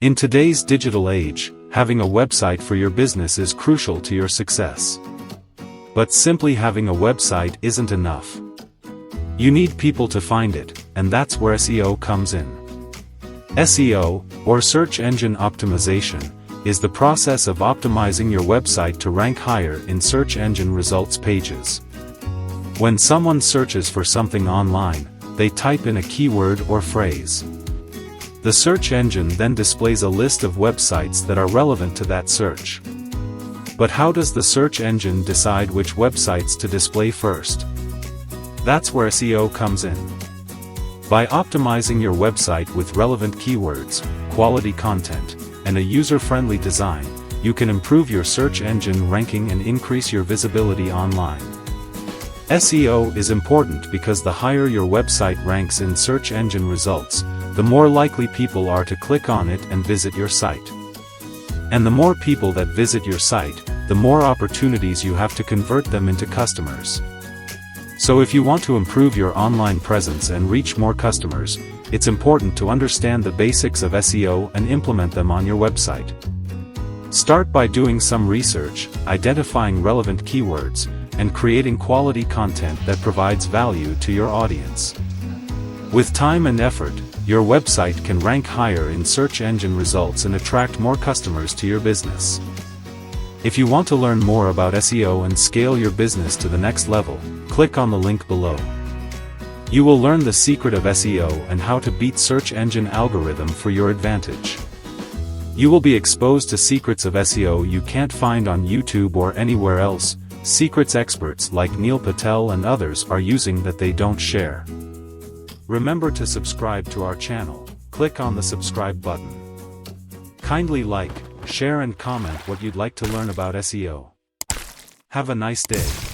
In today's digital age, having a website for your business is crucial to your success. But simply having a website isn't enough. You need people to find it, and that's where SEO comes in. SEO, or search engine optimization, is the process of optimizing your website to rank higher in search engine results pages. When someone searches for something online, they type in a keyword or phrase. The search engine then displays a list of websites that are relevant to that search. But how does the search engine decide which websites to display first? That's where SEO comes in. By optimizing your website with relevant keywords, quality content, and a user-friendly design, you can improve your search engine ranking and increase your visibility online. SEO is important because the higher your website ranks in search engine results, the more likely people are to click on it and visit your site. And the more people that visit your site, the more opportunities you have to convert them into customers. So if you want to improve your online presence and reach more customers, it's important to understand the basics of SEO and implement them on your website. Start by doing some research, identifying relevant keywords, and creating quality content that provides value to your audience. With time and effort, your website can rank higher in search engine results and attract more customers to your business. If you want to learn more about SEO and scale your business to the next level, click on the link below. You will learn the secret of SEO and how to beat search engine algorithm for your advantage. You will be exposed to secrets of SEO you can't find on YouTube or anywhere else, secrets experts like Neil Patel and others are using that they don't share. Remember to subscribe to our channel. Click on the subscribe button. Kindly like, share and comment what you'd like to learn about SEO. Have a nice day.